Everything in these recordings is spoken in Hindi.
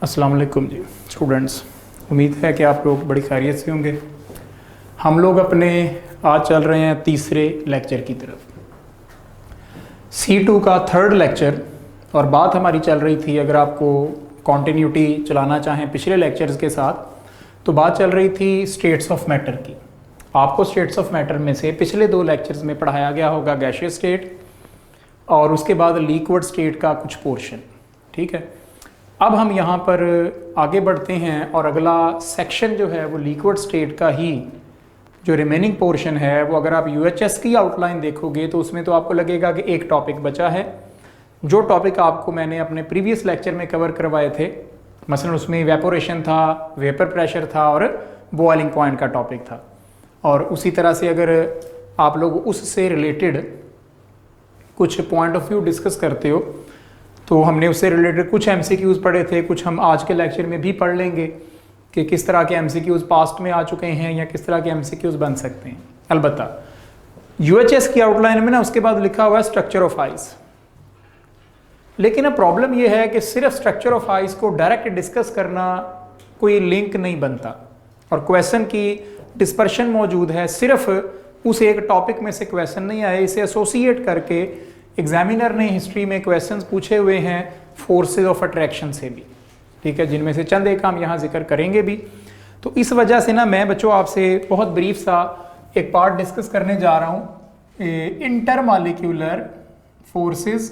अस्सलाम वालेकुम जी स्टूडेंट्स, उम्मीद है कि आप लोग बड़ी खैरियत से होंगे। हम लोग अपने आज चल रहे हैं तीसरे लेक्चर की तरफ, C2 का थर्ड लेक्चर। और बात हमारी चल रही थी, अगर आपको कॉन्टीन्यूटी चलाना चाहें पिछले लेक्चर्स के साथ, तो बात चल रही थी स्टेट्स ऑफ मैटर की। आपको स्टेट्स ऑफ मैटर में से पिछले दो लेक्चर्स में पढ़ाया गया होगा गैसियस स्टेट और उसके बाद लिक्विड स्टेट का कुछ पोर्शन। ठीक है, अब हम यहाँ पर आगे बढ़ते हैं और अगला सेक्शन जो है वो लिक्विड स्टेट का ही जो रिमेनिंग पोर्शन है वो, अगर आप UHS की आउटलाइन देखोगे तो उसमें तो आपको लगेगा कि एक टॉपिक बचा है। जो टॉपिक आपको मैंने अपने प्रीवियस लेक्चर में कवर करवाए थे, मसलन उसमें इवेपोरेशन था, वेपर प्रेशर था और बॉइलिंग पॉइंट का टॉपिक था। और उसी तरह से अगर आप लोग उससे रिलेटेड कुछ पॉइंट ऑफ व्यू डिस्कस करते हो तो हमने उससे रिलेटेड कुछ MCQs पढ़े थे, कुछ हम आज के लेक्चर में भी पढ़ लेंगे कि किस तरह के MCQs पास्ट में आ चुके हैं या किस तरह के MCQs बन सकते हैं। अलबत्ता UHS की आउटलाइन में ना उसके बाद लिखा हुआ है स्ट्रक्चर ऑफ आइस, लेकिन अब प्रॉब्लम यह है कि सिर्फ स्ट्रक्चर ऑफ आइस को डायरेक्ट डिस्कस करना कोई लिंक नहीं बनता और क्वेश्चन की डिस्पर्शन मौजूद है। सिर्फ उस एक टॉपिक में से क्वेश्चन नहीं आए, इसे एसोसिएट करके एग्जामिनर ने हिस्ट्री में क्वेश्चंस पूछे हुए हैं फोर्सेस ऑफ अट्रैक्शन से भी। ठीक है, जिनमें से चंद एक हम यहाँ जिक्र करेंगे भी। तो इस वजह से ना मैं बच्चों आपसे बहुत ब्रीफ सा एक पार्ट डिस्कस करने जा रहा हूँ, इंटरमॉलिक्यूलर फोर्सेस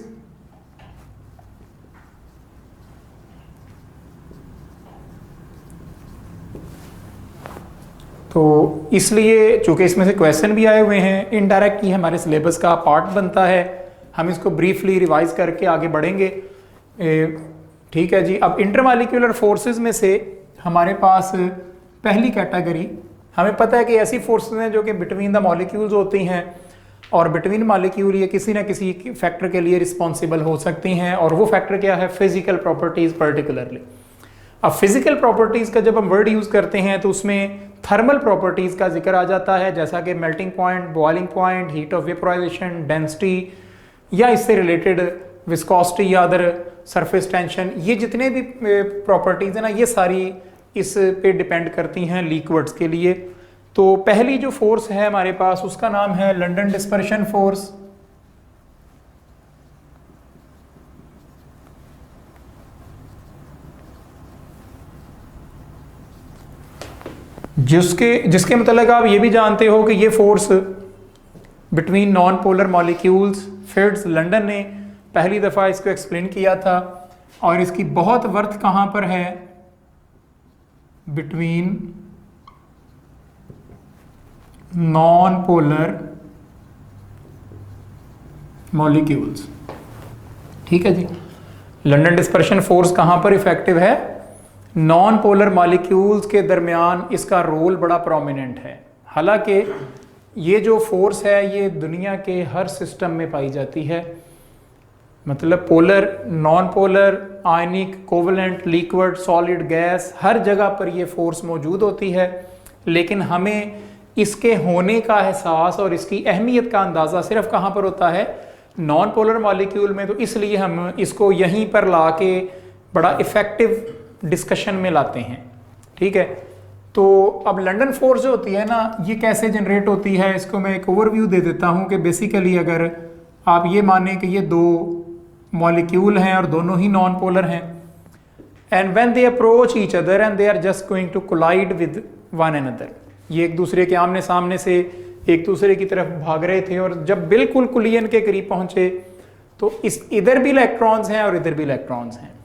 तो इसलिए चूंकि इसमें से क्वेश्चन भी आए हुए हैं, इनडायरेक्ट ही हमारे सिलेबस का पार्ट बनता है, हम इसको ब्रीफली रिवाइज करके आगे बढ़ेंगे। ठीक है जी, अब इंटरमॉलिक्यूलर फोर्सेस में से हमारे पास पहली कैटेगरी, हमें पता है कि ऐसी फोर्सेस हैं जो कि बिटवीन द मॉलिक्यूल्स होती हैं और बिटवीन मॉलिक्यूल ये किसी ना किसी फैक्टर के लिए रिस्पॉन्सिबल हो सकती हैं। और वो फैक्टर क्या है? Physical properties particularly. अब फिजिकल प्रॉपर्टीज का जब हम वर्ड यूज करते हैं तो उसमें थर्मल प्रॉपर्टीज का जिक्र आ जाता है, जैसा कि melting point, boiling point, heat of vaporisation, density या इससे रिलेटेड विस्कोसिटी या अदर सरफेस टेंशन। ये जितने भी प्रॉपर्टीज है ना, ये सारी इस पे डिपेंड करती हैं लिक्विड्स के लिए। तो पहली जो फोर्स है हमारे पास उसका नाम है लंदन डिस्पर्शन फोर्स। जिसके मतलब आप ये भी जानते हो कि ये force between non polar molecules, fits London ने पहली दफ़ा इसको एक्सप्लेन किया था और इसकी बहुत वर्थ कहाँ पर है? Between non polar molecules. ठीक है जी, लंदन डिस्पर्शन फोर्स कहाँ पर इफेक्टिव है? नॉन पोलर मॉलिक्यूल्स के दरमियान इसका रोल बड़ा प्रोमिनेंट है। हालांकि ये जो फोर्स है ये दुनिया के हर सिस्टम में पाई जाती है, मतलब पोलर, नॉन पोलर, आयनिक, कोवलेंट, लिक्विड, सॉलिड, गैस, हर जगह पर ये फोर्स मौजूद होती है। लेकिन हमें इसके होने का एहसास और इसकी अहमियत का अंदाज़ा सिर्फ कहाँ पर होता है? नॉन पोलर मॉलिक्यूल में। तो इसलिए हम इसको यहीं पर ला के बड़ा इफेक्टिव डिस्कशन में लाते हैं। ठीक है, तो अब लंदन फोर्स जो होती है ना, ये कैसे जनरेट होती है, इसको मैं एक ओवरव्यू दे देता हूँ कि बेसिकली अगर आप ये माने कि ये दो मॉलिक्यूल हैं और दोनों ही नॉन पोलर हैं, and when they approach each other and they are just going to collide with one another, ये एक दूसरे के आमने सामने से एक दूसरे की तरफ भाग रहे थे और जब बिल्कुल कुलियन के करीब पहुंचे तो इधर भी इलेक्ट्रॉन्स हैं और इधर भी इलेक्ट्रॉन्स हैं।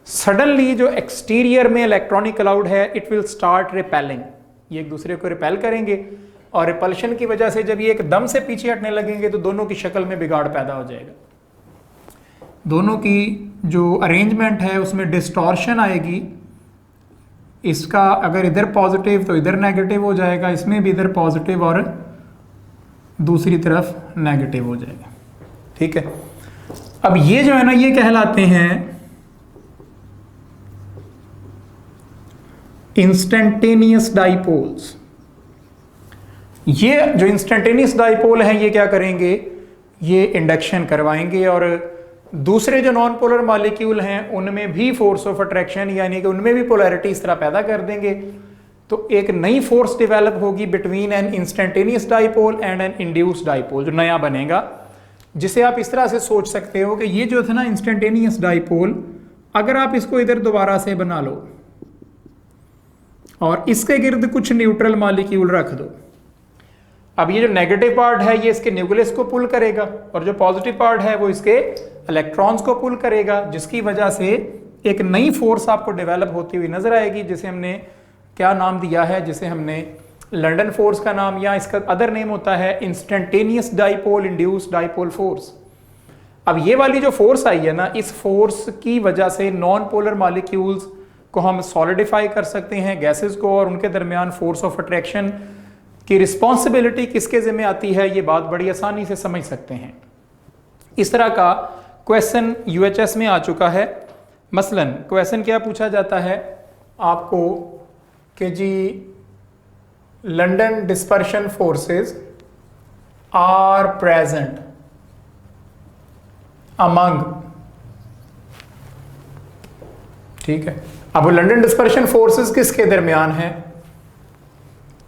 सडनली जो एक्सटीरियर में इलेक्ट्रॉनिक क्लाउड है, इट विल स्टार्ट रिपेलिंग, ये एक दूसरे को रिपेल करेंगे और रिपल्शन की वजह से जब ये एकदम से पीछे हटने लगेंगे तो दोनों की शक्ल में बिगाड़ पैदा हो जाएगा। दोनों की जो अरेंजमेंट है उसमें डिस्टॉर्शन आएगी। इसका अगर इधर पॉजिटिव तो इधर नेगेटिव हो जाएगा, इसमें भी इधर पॉजिटिव और दूसरी तरफ नेगेटिव हो जाएगा। ठीक है, अब ये जो है ना, ये कहलाते हैं इंस्टेंटेनियस डाइपोल्स। ये जो इंस्टेंटेनियस डाइपोल हैं ये क्या करेंगे? ये इंडक्शन करवाएंगे और दूसरे जो नॉन पोलर मॉलिक्यूल हैं उनमें भी फोर्स ऑफ अट्रैक्शन यानी कि उनमें भी पोलैरिटी इस तरह पैदा कर देंगे, तो एक नई फोर्स डेवलप होगी between an instantaneous dipole and an induced dipole, जो नया बनेगा, जिसे आप इस तरह से सोच सकते हो कि ये जो था ना इंस्टेंटेनियस डाइपोल, अगर आप इसको इधर दोबारा से बना लो और इसके गिर्द कुछ न्यूट्रल मॉलिक्यूल रख दो, अब ये जो नेगेटिव पार्ट है ये इसके न्यूक्लियस को पुल करेगा और जो पॉजिटिव पार्ट है वो इसके इलेक्ट्रॉन्स को पुल करेगा, जिसकी वजह से एक नई फोर्स आपको डेवलप होती हुई नजर आएगी, जिसे हमने क्या नाम दिया है, जिसे हमने लंदन फोर्स का नाम, या इसका अदर नेम होता है instantaneous dipole induced dipole force. अब ये वाली जो फोर्स आई है ना, इस फोर्स की वजह से नॉन पोलर मॉलिक्यूल्स को हम सॉलिडिफाई कर सकते हैं, गैसेस को, और उनके दरमियान फोर्स ऑफ अट्रैक्शन की रिस्पॉन्सिबिलिटी किसके जिम्मे आती है, ये बात बड़ी आसानी से समझ सकते हैं। इस तरह का क्वेश्चन यूएचएस में आ चुका है। मसलन क्वेश्चन क्या पूछा जाता है आपको कि जी London dispersion forces are present among, ठीक है। अब लंदन डिस्पर्शन फोर्सेस किसके दरमियान है?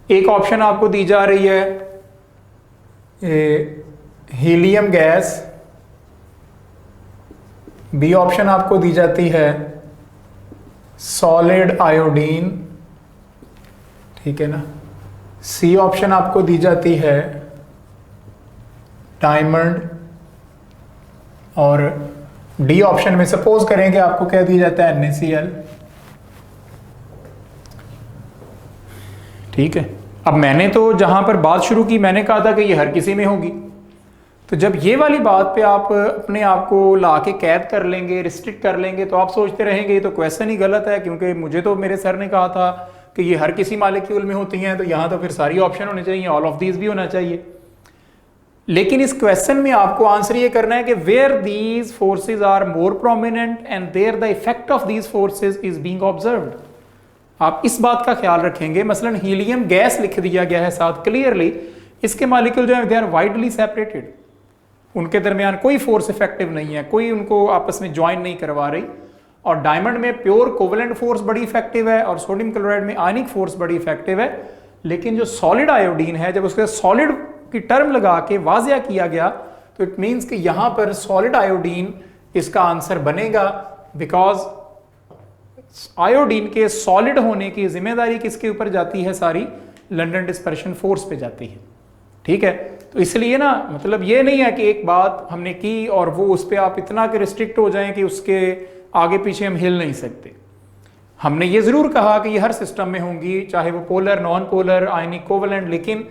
एक ऑप्शन आपको दी जा रही है हीलियम गैस, बी ऑप्शन आपको दी जाती है सॉलिड आयोडीन, ठीक है ना, सी ऑप्शन आपको दी जाती है डायमंड, और डी ऑप्शन में सपोज करेंगे आपको क्या दी जाता है NaCl, ठीक है। अब मैंने तो जहां पर बात शुरू की मैंने कहा था कि ये हर किसी में होगी, तो जब ये वाली बात पे आप अपने आप को ला के कैद कर लेंगे, रिस्ट्रिक्ट कर लेंगे, तो आप सोचते रहेंगे ये तो क्वेश्चन ही गलत है, क्योंकि मुझे तो मेरे सर ने कहा था कि ये हर किसी मॉलिक्यूल में होती हैं, तो यहाँ तो फिर सारी ऑप्शन होने चाहिए, ऑल ऑफ दीज भी होना चाहिए। लेकिन इस क्वेश्चन में आपको आंसर ये करना है कि where these forces are more prominent and there the effect of these forces is being observed. आप इस बात का ख्याल रखेंगे। मसलन हीलियम गैस लिख दिया गया है साथ क्लियरली, इसके मॉलिक्यूल जो है दे आर वाइडली सेपरेटेड, उनके दरमियान कोई फोर्स इफेक्टिव नहीं है, कोई उनको आपस में ज्वाइन नहीं करवा रही। और डायमंड में प्योर कोवेलेंट फोर्स बड़ी इफेक्टिव है और सोडियम क्लोराइड में आयनिक फोर्स बड़ी इफेक्टिव है। लेकिन जो सॉलिड आयोडीन है, जब उसके सॉलिड की टर्म लगा के वाजिया किया गया, तो इट मीन्स कि यहां पर सॉलिड आयोडीन इसका आंसर बनेगा, बिकॉज आयोडीन के सॉलिड होने की जिम्मेदारी किसके ऊपर जाती है? सारी लंदन डिस्पर्शन फोर्स पे जाती है, ठीक है। तो इसलिए ना, मतलब ये नहीं है कि एक बात हमने की और वो उस पर आप इतना के रिस्ट्रिक्ट हो जाएं कि उसके आगे पीछे हम हिल नहीं सकते। हमने ये जरूर कहा कि ये हर सिस्टम में होंगी, चाहे वो polar, non polar, ionic, covalent, लेकिन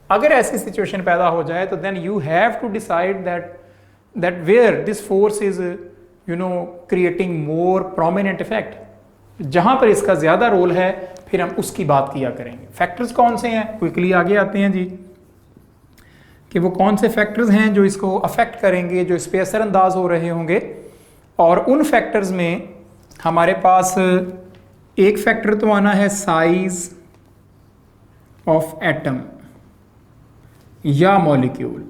अगर ऐसी सिचुएशन पैदा हो जाए तो then you have to decide that where this force is creating more prominent effect, जहां पर इसका ज्यादा रोल है फिर हम उसकी बात किया करेंगे। फैक्टर्स कौन से हैं, क्विकली आगे आते हैं जी, कि वो कौन से फैक्टर्स हैं जो इसको अफेक्ट करेंगे, जो इस पे असरअंदाज हो रहे होंगे। और उन फैक्टर्स में हमारे पास एक फैक्टर तो आना है साइज ऑफ एटम या मॉलिक्यूल,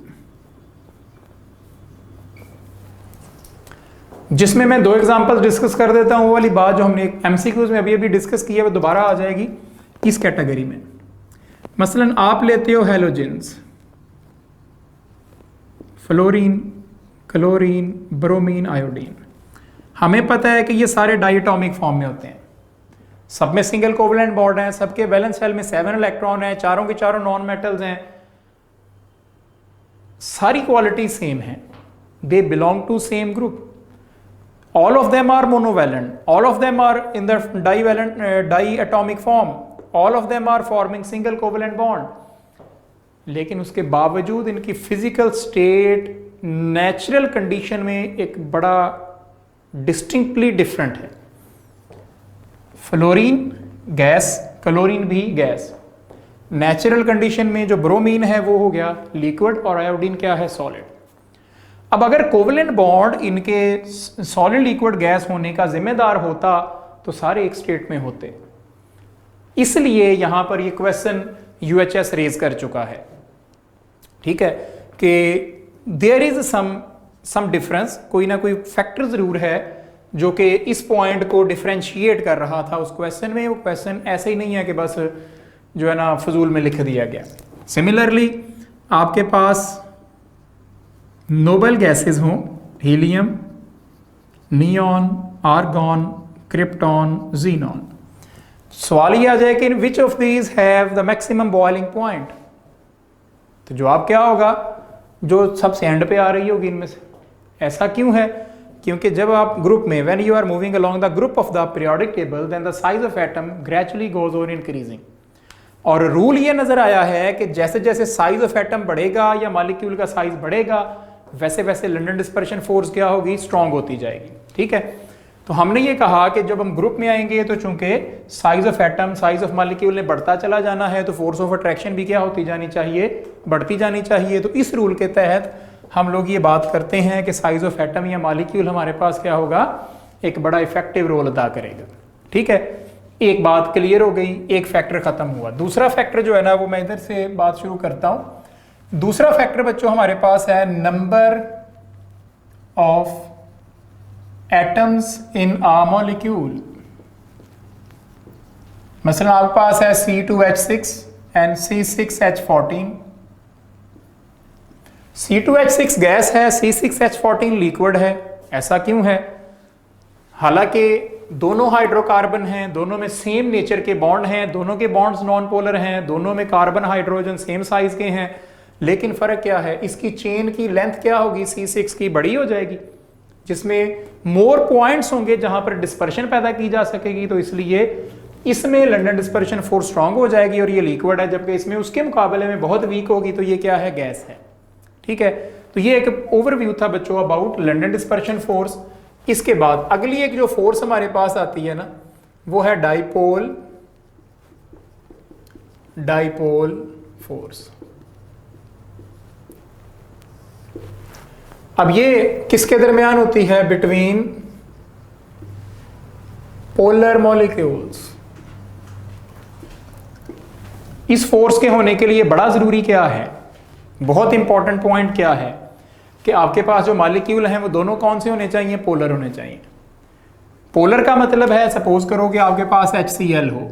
जिसमें मैं दो एग्जांपल्स डिस्कस कर देता हूं। वो वाली बात जो हमने एमसीक्यूज में अभी अभी डिस्कस की है वो दोबारा आ जाएगी इस कैटेगरी में। मसलन आप लेते हो halogens, fluorine, chlorine, bromine, iodine. हमें पता है कि ये सारे डायटोमिक फॉर्म में होते हैं, सब में सिंगल कोवेलेंट बॉन्ड है, सबके वैलेंस शेल में 7 इलेक्ट्रॉन है, चारों के चारों नॉन मेटल्स हैं, सारी क्वालिटी सेम है, they belong to same group, all of them are monovalent, all of them are in the divalent diatomic form, all of them are forming single covalent bond। लेकिन उसके बावजूद इनकी फिजिकल स्टेट नेचुरल कंडीशन में एक बड़ा डिस्टिंक्टली डिफरेंट है। फ्लोरीन गैस, क्लोरीन भी गैस। नेचुरल कंडीशन में जो ब्रोमीन है वो हो गया लिक्विड और आयोडीन क्या है? सॉलिड। अब अगर कोवेलेंट बॉन्ड इनके सॉलिड लिक्विड गैस होने का जिम्मेदार होता तो सारे एक स्टेट में होते। इसलिए यहां पर ये क्वेश्चन यूएचएस रेज कर चुका है, ठीक है, कि there is some some difference, कोई ना कोई फैक्टर ज़रूर है जो कि इस पॉइंट को डिफ्रेंशिएट कर रहा था उस क्वेश्चन में। वो क्वेश्चन ऐसे ही नहीं है कि बस जो है ना फजूल में लिख दिया गया। सिमिलरली आपके पास नोबल गैसेस हों, helium, neon, argon, krypton, xenon, सवाल ये आ जाए कि which of these have the maximum boiling point, तो जवाब क्या होगा? जो सबसे एंड पे आ रही होगी इनमें से। ऐसा क्यों है? क्योंकि जब आप ग्रुप में when you are moving along the group of the periodic table then the size of atom gradually goes on increasing. और रूल ये नजर आया है कि जैसे जैसे साइज ऑफ एटम बढ़ेगा या मॉलिक्यूल का साइज बढ़ेगा वैसे वैसे लंडन डिस्पर्शन फोर्स क्या होगी? स्ट्रांग होती जाएगी। ठीक है, तो हमने ये कहा कि जब हम ग्रुप में आएंगे तो चूंकि size of atom, size of molecule ने बढ़ता चला जाना है तो फोर्स ऑफ अट्रैक्शन भी क्या होती जानी चाहिए? बढ़ती जानी चाहिए। तो इस रूल के तहत हम लोग ये बात करते हैं कि साइज ऑफ एटम या मॉलिक्यूल हमारे पास क्या होगा? एक बड़ा इफेक्टिव रोल अदा करेगा। ठीक है, एक बात क्लियर हो गई, एक फैक्टर खत्म हुआ। दूसरा फैक्टर जो है ना वो मैं इधर से बात शुरू करता हूं। दूसरा फैक्टर बच्चों हमारे पास है number of atoms in a molecule. मसलन आपके पास है C2H6 and C6H14। C2H6 gas है, C6H14 लिक्विड है। ऐसा क्यों है? हालांकि दोनों हाइड्रोकार्बन हैं, दोनों में सेम नेचर के बॉन्ड हैं, दोनों के बॉन्ड्स नॉन पोलर हैं, दोनों में कार्बन हाइड्रोजन सेम साइज के हैं, लेकिन फर्क क्या है? इसकी चेन की लेंथ क्या होगी? C6 की बड़ी हो जाएगी, जिसमें मोर पॉइंट्स होंगे जहां पर डिस्पर्शन पैदा की जा सकेगी। तो इसलिए इसमें लंडन डिस्पर्शन फोर्स स्ट्रांग हो जाएगी और ये लिक्विड है, जबकि इसमें उसके मुकाबले में बहुत वीक होगी। तो ये क्या है? गैस है। ठीक है, तो ये एक ओवरव्यू था बच्चों अबाउट लंडन डिस्पर्शन फोर्स। इसके बाद अगली एक जो फोर्स हमारे पास आती है ना वो है डाइपोल फोर्स। अब ये किसके दरमियान होती है? Between polar molecules. इस फोर्स के होने के लिए बड़ा जरूरी क्या है? बहुत इंपॉर्टेंट पॉइंट क्या है कि आपके पास जो मॉलिक्यूल हैं वो दोनों कौन से होने चाहिए? पोलर होने चाहिए। पोलर का मतलब है, सपोज करो कि आपके पास HCl हो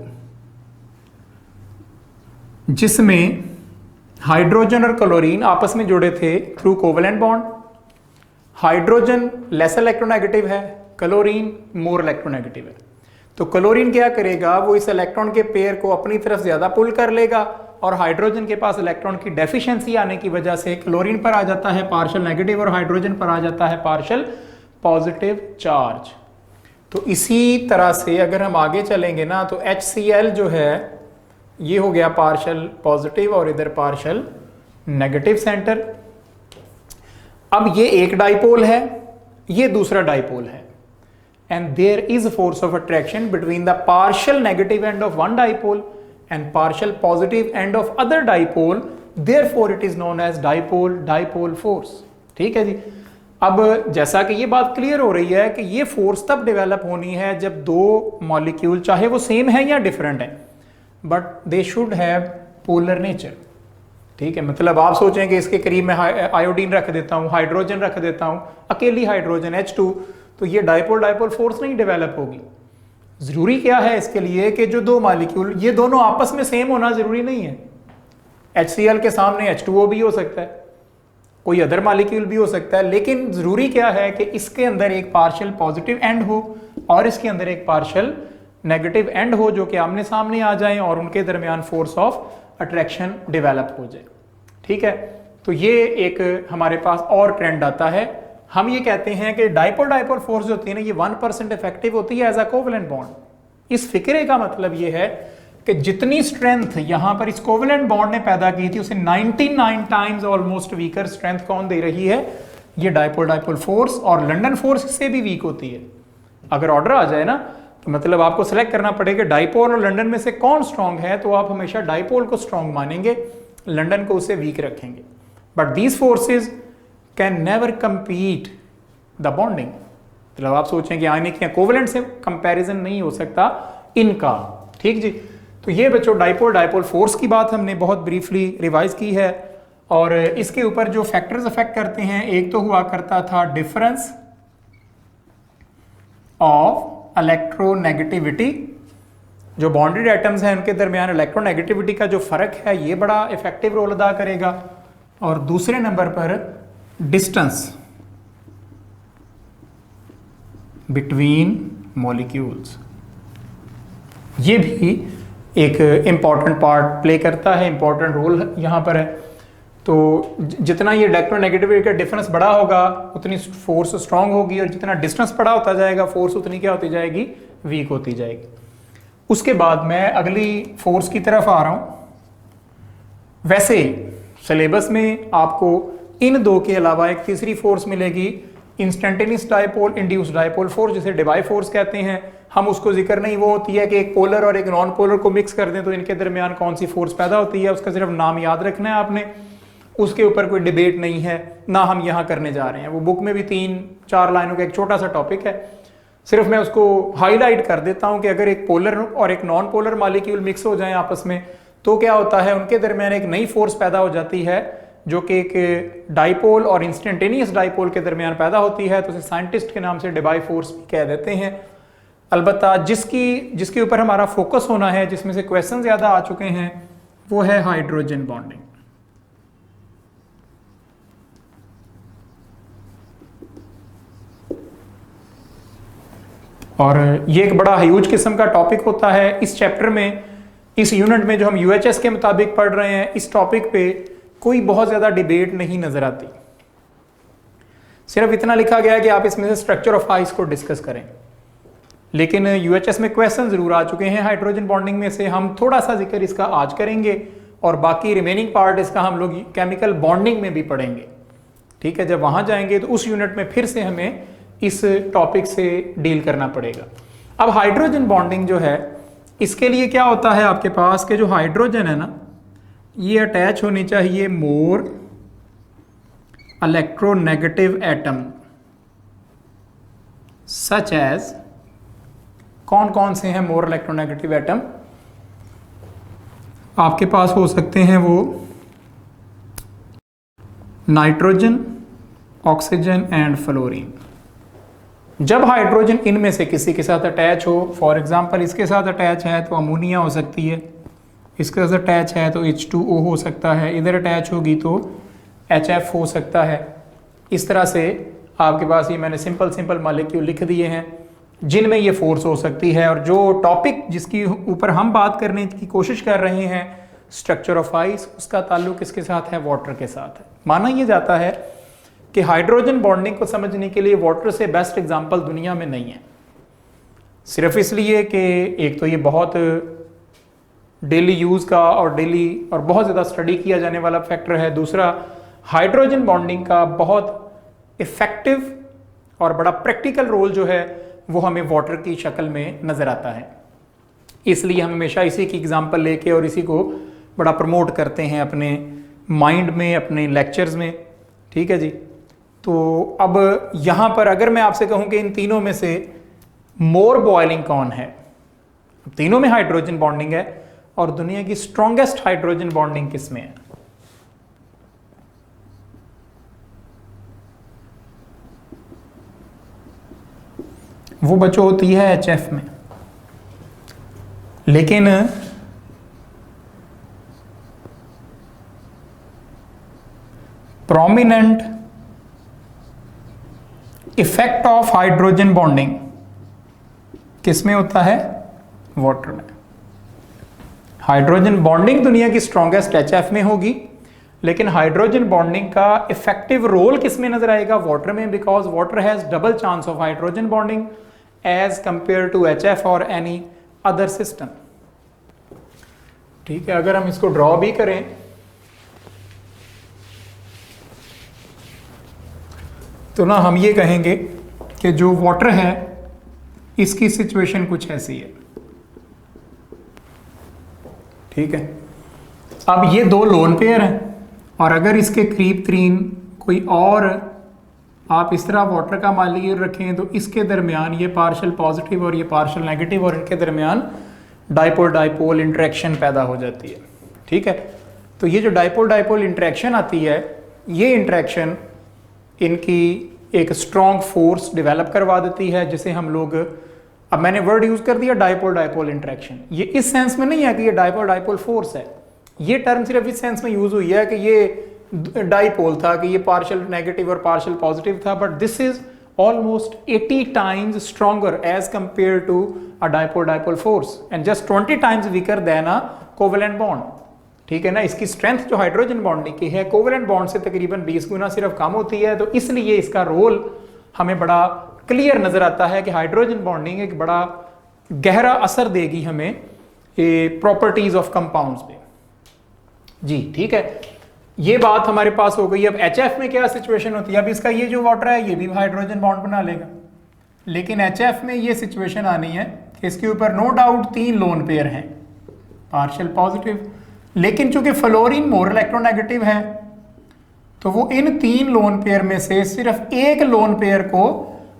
जिसमें हाइड्रोजन और क्लोरीन आपस में जुड़े थे through covalent bond. Hydrogen less electronegative है, क्लोरीन मोर इलेक्ट्रोनेगेटिव है। तो क्लोरीन क्या करेगा? वो इस इलेक्ट्रॉन के पेयर को अपनी तरफ ज्यादा पुल कर लेगा और हाइड्रोजन के पास इलेक्ट्रॉन की डेफिशिएंसी आने की वजह से क्लोरीन पर आ जाता है पार्शियल नेगेटिव और हाइड्रोजन पर आ जाता है पार्शियल पॉजिटिव चार्ज। तो इसी तरह से अगर हम आगे चलेंगे ना तो HCl जो है ये हो गया पार्शियल पॉजिटिव और इधर पार्शियल नेगेटिव सेंटर। अब ये एक डाइपोल है, ये दूसरा डाइपोल है, and there is force of attraction between the partial negative end of one dipole and partial positive end of other dipole, therefore it is known as dipole force. ठीक है जी। अब जैसा कि ये बात क्लियर हो रही है कि ये फोर्स तब डेवलप होनी है जब दो मॉलिक्यूल चाहे वो सेम है या डिफरेंट है but they should have polar nature. ठीक है, मतलब आप सोचें कि इसके करीब मैं आयोडीन रख देता हूँ, हाइड्रोजन रख देता हूँ, अकेली हाइड्रोजन H2, तो ये डाइपोल फोर्स नहीं डेवलप होगी। जरूरी क्या है इसके लिए कि जो दो मॉलिक्यूल ये दोनों आपस में सेम होना जरूरी नहीं है। HCl के सामने H2O भी हो सकता है, कोई अदर मॉलिक्यूल भी हो सकता है, लेकिन जरूरी क्या है कि इसके अंदर एक पार्शियल पॉजिटिव एंड हो और इसके अंदर एक पार्शियल नेगेटिव एंड हो जो कि आमने सामने आ जाएं और उनके दरमियान फोर्स ऑफ अट्रैक्शन डेवलप हो जाए। ठीक है, तो ये एक हमारे पास और ट्रेंड आता है। हम ये कहते हैं कि डाइपोल फोर्स जो होती है ना ये 1% इफेक्टिव होती है एज अ कोवेलेंट बॉन्ड। इस फिक्रे का मतलब ये है कि जितनी स्ट्रेंथ यहां पर इस कोवेलेंट बॉन्ड ने पैदा की थी उसे 99 टाइम्स ऑलमोस्ट वीकर स्ट्रेंथ कौन दे रही है? ये डाइपोल फोर्स, और लंडन फोर्स से भी वीक होती है। अगर ऑर्डर आ जाए ना तो मतलब आपको सेलेक्ट करना पड़ेगा डाइपोल और लंडन में से कौन स्ट्रांग है, तो आप हमेशा डाइपोल को स्ट्रांग मानेंगे, लंडन को उसे वीक रखेंगे। But these forces can never compete the bonding. मतलब आप सोचें कि आने के कोवेलेंट से कंपैरिजन नहीं हो सकता इनका। ठीक जी, तो ये बच्चों डाइपोल फोर्स की बात हमने बहुत ब्रीफली रिवाइज की है। और इसके ऊपर जो फैक्टर्स अफेक्ट करते हैं, एक तो हुआ करता था डिफरेंस ऑफ इलेक्ट्रोनेगेटिविटी, जो बॉन्डेड एटम्स हैं उनके दरमियान इलेक्ट्रोनेगेटिविटी का जो फर्क है ये बड़ा इफेक्टिव रोल अदा करेगा। और दूसरे नंबर पर डिस्टेंस बिटवीन मॉलिक्यूल्स, ये भी एक इंपॉर्टेंट पार्ट प्ले करता है, इंपॉर्टेंट रोल यहाँ पर है। तो जितना ये इलेक्ट्रोनेगेटिविटी का डिफरेंस बड़ा होगा उतनी फोर्स स्ट्रांग होगी, और जितना डिस्टेंस बड़ा होता जाएगा फोर्स उतनी क्या होती जाएगी, वीक होती जाएगी। उसके बाद मैं अगली फोर्स की तरफ आ रहा हूं। वैसे सिलेबस में आपको इन दो के अलावा एक तीसरी फोर्स मिलेगी, instantaneous dipole induced dipole force, जिसे डिबाई फोर्स कहते हैं। हम उसको जिक्र नहीं, वो होती है कि एक पोलर और एक नॉन पोलर को मिक्स कर दें तो इनके दरमियान कौन सी फोर्स पैदा होती है, उसका सिर्फ नाम याद रखना है आपने, उसके ऊपर कोई डिबेट नहीं है, ना हम यहाँ करने जा रहे हैं। वो बुक में भी 3-4 लाइनों का एक छोटा सा टॉपिक है, सिर्फ मैं उसको हाईलाइट कर देता हूं कि अगर एक पोलर और एक नॉन पोलर मॉलिक्यूल मिक्स हो जाएं आपस में तो क्या होता है, उनके दरमियान एक नई फोर्स पैदा हो जाती है जो कि एक डाइपोल और इंस्टेंटेनियस डाइपोल के दरमियान पैदा होती है। तो उसे साइंटिस्ट के नाम से डिबाई फोर्स भी कह देते हैं। अलबत्ता जिसके ऊपर हमारा फोकस होना है, जिसमें से क्वेश्चन ज्यादा आ चुके हैं, वो है हाइड्रोजन बॉन्डिंग। और ये एक बड़ा ह्यूज किस्म का टॉपिक होता है। इस चैप्टर में, इस यूनिट में जो हम यूएचएस के मुताबिक पढ़ रहे हैं, इस टॉपिक पे कोई बहुत ज्यादा डिबेट नहीं नजर आती। सिर्फ इतना लिखा गया है कि आप इसमें से स्ट्रक्चर ऑफ आइस को डिस्कस करें। लेकिन यूएचएस में क्वेश्चन जरूर आ चुके हैं हाइड्रोजन बॉन्डिंग में से। हम थोड़ा सा जिक्र इसका आज करेंगे और बाकी रिमेनिंग पार्ट इसका हम लोग केमिकल बॉन्डिंग में भी पढ़ेंगे। ठीक है, जब वहां जाएंगे तो उस यूनिट में फिर से हमें इस टॉपिक से डील करना पड़ेगा। अब हाइड्रोजन बॉन्डिंग जो है, इसके लिए क्या होता है आपके पास के जो हाइड्रोजन है ना, ये अटैच होनी चाहिए more electronegative atom such as, कौन कौन से हैं मोर इलेक्ट्रोनेगेटिव एटम आपके पास हो सकते हैं? वो नाइट्रोजन, ऑक्सीजन एंड फ्लोरीन। जब हाइड्रोजन इनमें से किसी के साथ अटैच हो, फॉर एग्जांपल इसके साथ अटैच है तो अमोनिया हो सकती है, इसके साथ अटैच है तो H2O हो सकता है, इधर अटैच होगी तो HF हो सकता है। इस तरह से आपके पास ये मैंने सिंपल मॉलिक्यूल लिख दिए हैं जिनमें ये फोर्स हो सकती है। और जो टॉपिक जिसकी ऊपर हम बात करने की कोशिश कर रहे हैं, स्ट्रक्चर ऑफ आइस, उसका ताल्लुक किसके साथ है? वाटर के साथ है। माना यह जाता है कि हाइड्रोजन बॉन्डिंग को समझने के लिए वाटर से बेस्ट एग्जाम्पल दुनिया में नहीं है, सिर्फ इसलिए कि एक तो ये बहुत डेली यूज़ का और बहुत ज़्यादा स्टडी किया जाने वाला फैक्टर है। दूसरा, हाइड्रोजन बॉन्डिंग का बहुत इफ़ेक्टिव और बड़ा प्रैक्टिकल रोल जो है वो हमें वाटर की शक्ल में नज़र आता है। इसलिए हम हमेशा इसी की एग्जांपल लेके और इसी को बड़ा प्रमोट करते हैं अपने माइंड में, अपने लेक्चर्स में। ठीक है जी। तो अब यहाँ पर अगर मैं आपसे कहूँ कि इन तीनों में से मोर बॉइलिंग कौन है, तीनों में हाइड्रोजन बॉन्डिंग है, और दुनिया की स्ट्रॉन्गेस्ट हाइड्रोजन बॉन्डिंग किसमें है? वो बच्चों होती है HF में। लेकिन prominent effect of hydrogen bonding किसमें होता है? वाटर में। हाइड्रोजन बॉन्डिंग दुनिया की स्ट्रॉन्गेस्ट HF में होगी, लेकिन हाइड्रोजन बॉन्डिंग का इफेक्टिव रोल किसमें नजर आएगा? वाटर में, because water has double chance of hydrogen bonding as compare to HF और एनी अदर सिस्टम। ठीक है, अगर हम इसको ड्रॉ भी करें तो ना हम ये कहेंगे कि जो वाटर है इसकी सिचुएशन कुछ ऐसी है। ठीक है, अब ये दो लोन पेयर हैं और अगर इसके करीब तरीन कोई और आप इस तरह वाटर का मॉलिक्यूल रखें तो इसके दरमियान ये पार्शियल पॉजिटिव और ये पार्शियल नेगेटिव और इनके दरमियान डाइपोल डाइपोल इंटरेक्शन पैदा हो जाती है। ठीक है, तो ये जो डाइपोल डाइपोल इंटरेक्शन आती है, ये इंटरेक्शन इनकी एक स्ट्रॉन्ग फोर्स डेवलप करवा देती है, जिसे हम लोग, अब मैंने वर्ड यूज कर दिया डाइपोल डाइपोल इंटरेक्शन, ये इस सेंस में नहीं है कि ये डाइपोल डाइपोल फोर्स है, ये टर्म सिर्फ इस सेंस में यूज हुई है कि ये डाइपोल था, कि ये पार्शियल नेगेटिव और पार्शियल पॉजिटिव था, but this is almost 80 times stronger as compared to a dipole dipole force and just 20 times weaker than a covalent bond. ठीक है ना, इसकी स्ट्रेंथ जो हाइड्रोजन बॉन्डिंग की है कोवेलेंट बॉन्ड से तकरीबन 20 गुना सिर्फ कम होती है, तो इसलिए इसका रोल हमें बड़ा क्लियर नजर आता है कि हाइड्रोजन बॉन्डिंग एक बड़ा गहरा असर देगी हमें प्रॉपर्टीज ऑफ कंपाउंड्स पे। जी ठीक है, ये बात हमारे पास हो गई। अब HF में क्या सिचुएशन होती है, अब इसका ये जो वाटर है ये भी हाइड्रोजन बॉन्ड बना लेगा, लेकिन HF में ये सिचुएशन आनी है कि इसके ऊपर नो डाउट 3 लोन पेयर हैं पार्शियल पॉजिटिव, लेकिन चूंकि फ्लोरीन मोर इलेक्ट्रोनेगेटिव है तो वो इन 3 लोन पेयर में से सिर्फ एक लोन पेयर को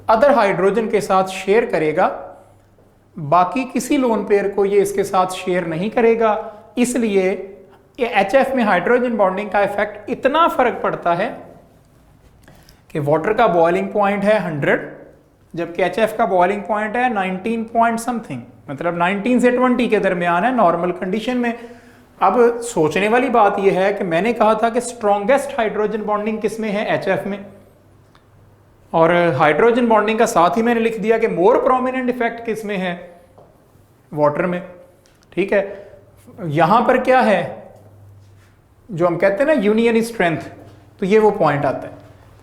अदर हाइड्रोजन के साथ शेयर करेगा, बाकी किसी लोन पेयर को ये इसके साथ शेयर नहीं करेगा। इसलिए ये HF में हाइड्रोजन बॉन्डिंग का इफेक्ट इतना फर्क पड़ता है कि वाटर का बॉइलिंग पॉइंट है 100, जबकि HF का बॉइलिंग पॉइंट है 19 पॉइंट समथिंग, मतलब 19 से 20 के दरमियान है नॉर्मल कंडीशन में। अब सोचने वाली बात यह है कि मैंने कहा था कि स्ट्रॉन्गेस्ट हाइड्रोजन बॉन्डिंग किस में है, HF में, और हाइड्रोजन बॉन्डिंग का साथ ही मैंने लिख दिया कि मोर प्रोमिनेंट इफेक्ट किस में है, वाटर में। ठीक है, यहां पर क्या है जो हम कहते हैं ना यूनियन स्ट्रेंथ, तो ये वो पॉइंट आता है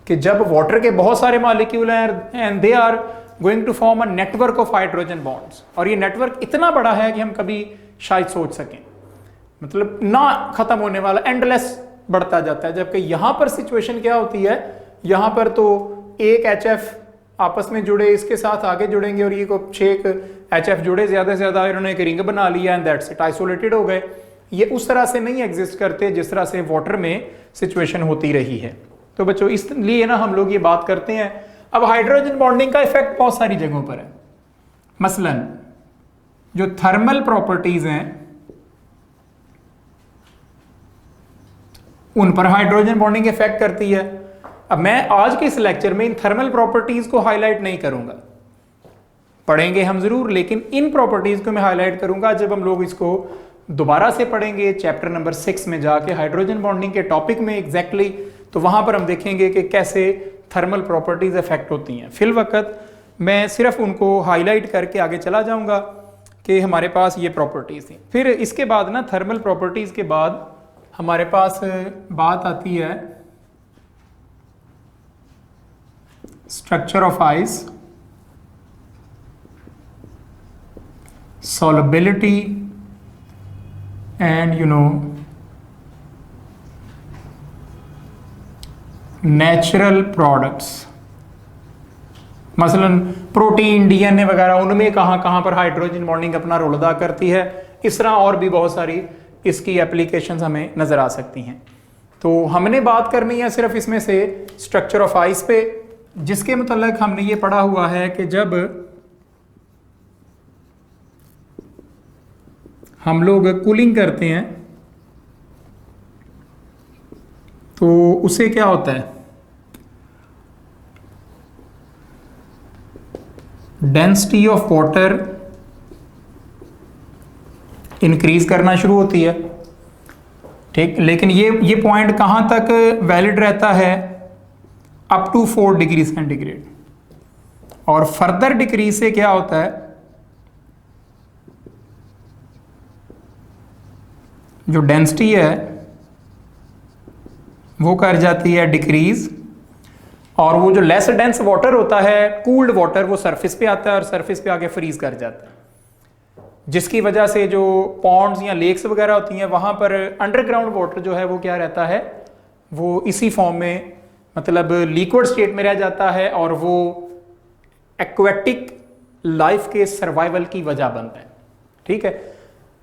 कि जब वाटर के बहुत सारे मॉलिक्यूल हैं and they are going to form a network of hydrogen bonds, और ये नेटवर्क इतना बड़ा है कि हम कभी शायद सोच सकें, मतलब ना खत्म होने वाला, एंडलेस बढ़ता जाता है। जबकि यहां पर सिचुएशन क्या होती है, यहां पर तो एक HF आपस में जुड़े, इसके साथ आगे जुड़ेंगे और ये को 6 HF जुड़े ज्यादा से ज्यादा, इन्होंने एक रिंग बना लिया एंड दैट्स इट, आइसोलेटेड हो गए। ये उस तरह से नहीं एग्जिस्ट करते जिस तरह से वाटर में सिचुएशन होती रही है। तो बच्चों इसलिए ना हम लोग ये बात करते हैं। अब हाइड्रोजन बॉन्डिंग का इफेक्ट बहुत सारी जगहों पर है, मसलन जो थर्मल प्रॉपर्टीज हैं उन पर हाइड्रोजन बॉन्डिंग इफेक्ट करती है। अब मैं आज के इस लेक्चर में इन थर्मल प्रॉपर्टीज को हाईलाइट नहीं करूंगा, पढ़ेंगे हम जरूर, लेकिन इन प्रॉपर्टीज को मैं हाईलाइट करूंगा जब हम लोग इसको दोबारा से पढ़ेंगे चैप्टर नंबर 6 में जाके हाइड्रोजन बॉन्डिंग के टॉपिक में एग्जैक्टली, तो वहां पर हम देखेंगे कि कैसे थर्मल प्रॉपर्टीज इफेक्ट होती हैं। फिल वक्त मैं सिर्फ उनको हाईलाइट करके आगे चला जाऊंगा कि हमारे पास ये प्रॉपर्टीज थी। फिर इसके बाद ना थर्मल प्रॉपर्टीज के बाद हमारे पास बात आती है structure of ice, solubility and natural products, मसलन प्रोटीन, DNA वगैरह, उनमें कहाँ कहाँ पर हाइड्रोजन बॉन्डिंग अपना रोल अदा करती है। इस तरह और भी बहुत सारी इसकी एप्लीकेशंस हमें नजर आ सकती हैं। तो हमने बात करनी है सिर्फ इसमें से स्ट्रक्चर ऑफ आइस पे, जिसके मतलब हमने ये पढ़ा हुआ है कि जब हम लोग कूलिंग करते हैं तो उसे क्या होता है, डेंसिटी ऑफ वाटर इंक्रीज करना शुरू होती है। ठीक, लेकिन ये पॉइंट कहां तक वैलिड रहता है, अप टू 4 डिग्री सेंटीग्रेड, और फर्दर डिक्रीज से क्या होता है, जो डेंसिटी है वो कर जाती है डिक्रीज, और वो जो लेस डेंस वाटर होता है, कूल्ड वाटर, वो सरफेस पे आता है और सरफेस पे आके फ्रीज कर जाता है, जिसकी वजह से जो पॉन्ड्स या लेक्स वगैरह होती हैं वहां पर अंडरग्राउंड वाटर जो है वो क्या रहता है, वो इसी फॉर्म में, मतलब लिक्विड स्टेट में रह जाता है, और वो एक्वेटिक लाइफ के सर्वाइवल की वजह बनता है। ठीक है,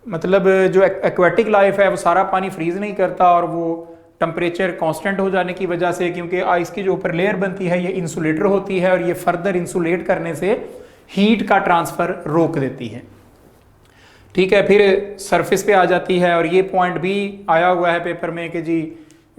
मतलब जो एक्वेटिक लाइफ है वो सारा पानी फ्रीज नहीं करता, और वो टेम्परेचर कांस्टेंट हो जाने की वजह से, क्योंकि आइस की जो ऊपर लेयर बनती है ये इंसुलेटर होती है, और ये फर्दर इंसुलेट करने से हीट का ट्रांसफर रोक देती है। ठीक है। फिर सरफेस पे आ जाती है, और ये पॉइंट भी आया हुआ है पेपर में कि जी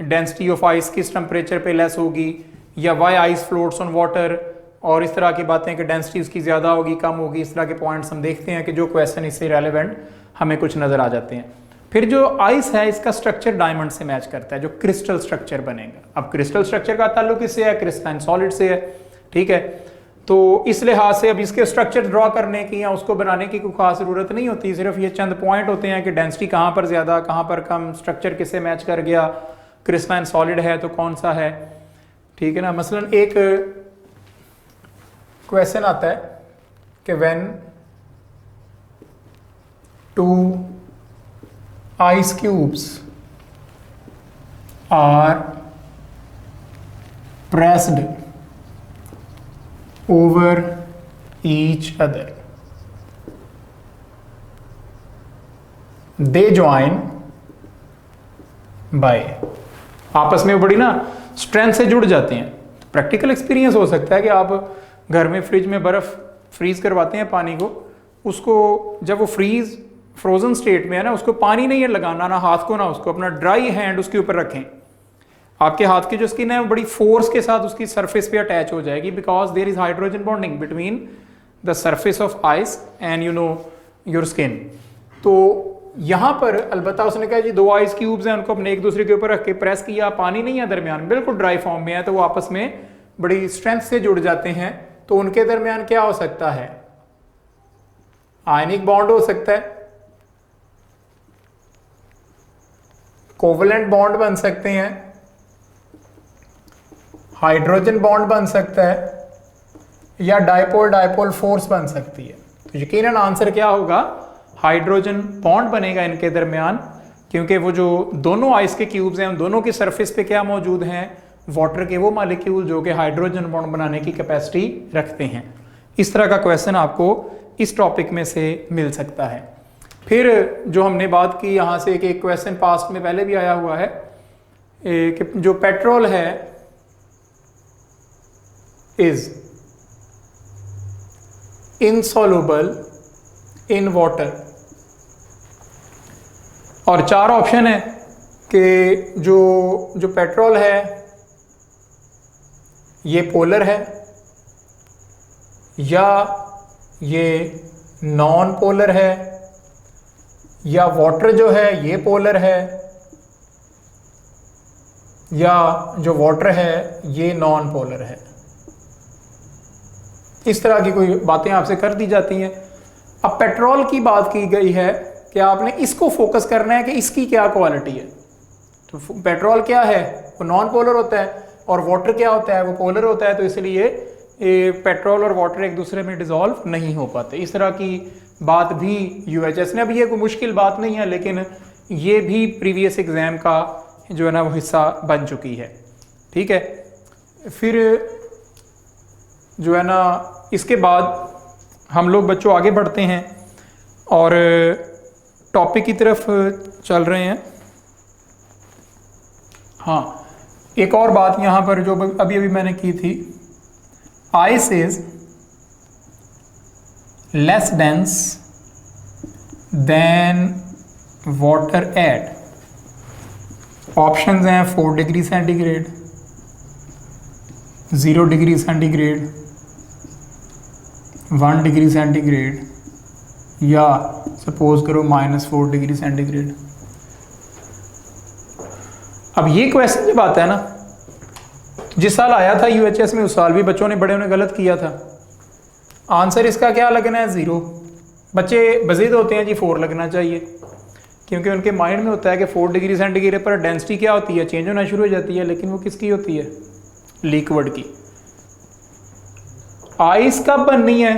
डेंसिटी ऑफ आइस किस टेम्परेचर पे लेस होगी, या why ice floats on water, और इस तरह की बातें कि डेंसिटी उसकी ज़्यादा होगी कम होगी। इस तरह के पॉइंट्स हम देखते हैं कि जो क्वेश्चन इससे रेलेवेंट हमें कुछ नज़र आ जाते हैं। फिर जो आइस है इसका स्ट्रक्चर डायमंड से मैच करता है, जो क्रिस्टल स्ट्रक्चर बनेगा। अब क्रिस्टल स्ट्रक्चर का ताल्लुक किससे है? क्रिस्टलाइन सॉलिड से है, ठीक है। तो इस लिहाज से अब इसके स्ट्रक्चर ड्रॉ करने की या उसको बनाने की कोई खास ज़रूरत नहीं होती, सिर्फ ये चंद पॉइंट होते हैं कि डेंसिटी कहाँ पर ज़्यादा कहाँ पर कम, स्ट्रक्चर किससे मैच कर गया, क्रिस्टलाइन सॉलिड है तो कौन सा है, ठीक है ना। मसलन एक क्वेश्चन आता है कि when 2 ice cubes are pressed over each other, they join by, आपस में बड़ी ना स्ट्रेंथ से जुड़ जाते हैं। प्रैक्टिकल एक्सपीरियंस हो सकता है कि आप घर में फ्रिज में बर्फ़ फ्रीज करवाते हैं पानी को, उसको जब वो फ्रोजन स्टेट में है ना, उसको पानी नहीं है लगाना, ना हाथ को ना उसको, अपना ड्राई हैंड उसके ऊपर रखें। आपके हाथ की जो स्किन है वो बड़ी फोर्स के साथ उसकी सरफेस पे अटैच हो जाएगी, because there is hydrogen bonding between the surface of ice and you know your skin. तो यहाँ पर अलबत्ता उसने कहा जी 2 आइस क्यूब्स हैं, उनको अपने एक दूसरे के ऊपर रख के प्रेस किया, पानी नहीं है दरमियान, बिल्कुल ड्राई फॉर्म में है, तो वो आपस में बड़ी स्ट्रेंथ से जुड़ जाते हैं। तो उनके दरमियान क्या हो सकता है? आयनिक बॉन्ड हो सकता है, कोवलेंट बॉन्ड बन सकते हैं, हाइड्रोजन बॉन्ड बन सकता है, या डायपोल डायपोल फोर्स बन सकती है। तो यकीनन आंसर क्या होगा? हाइड्रोजन बॉन्ड बनेगा इनके दरमियान, क्योंकि वो जो दोनों आइस के क्यूब्स हैं उन दोनों की सरफेस पे क्या मौजूद हैं? वाटर के वो मॉलिक्यूल जो कि हाइड्रोजन बॉन्ड बनाने की कैपेसिटी रखते हैं। इस तरह का क्वेश्चन आपको इस टॉपिक में से मिल सकता है। फिर जो हमने बात की यहाँ से एक क्वेश्चन पास्ट में पहले भी आया हुआ है कि जो पेट्रोल है इज इनसॉल्युबल इन वाटर, और 4 ऑप्शन है कि जो पेट्रोल है ये पोलर है, या ये नॉन पोलर है, या वाटर जो है ये पोलर है, या जो वाटर है ये नॉन पोलर है। इस तरह की कोई बातें आपसे कर दी जाती हैं। अब पेट्रोल की बात की गई है कि आपने इसको फोकस करना है कि इसकी क्या क्वालिटी है। तो पेट्रोल क्या है? वो नॉन पोलर होता है, और वाटर क्या होता है? वो पोलर होता है। तो इसलिए पेट्रोल और वाटर एक दूसरे में डिसॉल्व नहीं हो पाते। इस तरह की बात भी यूएचएस ने, अब ये कोई मुश्किल बात नहीं है, लेकिन ये भी प्रीवियस एग्जाम का जो है ना वो हिस्सा बन चुकी है, ठीक है। फिर जो है ना इसके बाद हम लोग बच्चों आगे बढ़ते हैं और टॉपिक की तरफ चल रहे हैं। हाँ, एक और बात यहाँ पर जो अभी अभी मैंने की थी, ice is less dense then water at, options हैं 4 degree centigrade, 0 degree centigrade, 1 degree centigrade, या सपोज करो -4 डिग्री सेंटीग्रेड। अब ये क्वेश्चन जब आता है ना, जिस साल आया था यूएचएस में उस साल भी बच्चों ने बड़े ने गलत किया था। आंसर इसका क्या लगना है? 0। बच्चे बज़िद होते हैं जी 4 लगना चाहिए, क्योंकि उनके माइंड में होता है कि 4 डिग्री सेंटीग्रेड पर डेंसिटी क्या होती है? चेंज होना शुरू हो जाती है, लेकिन वो किसकी होती है? लिक्विड की। आइस कब बननी है?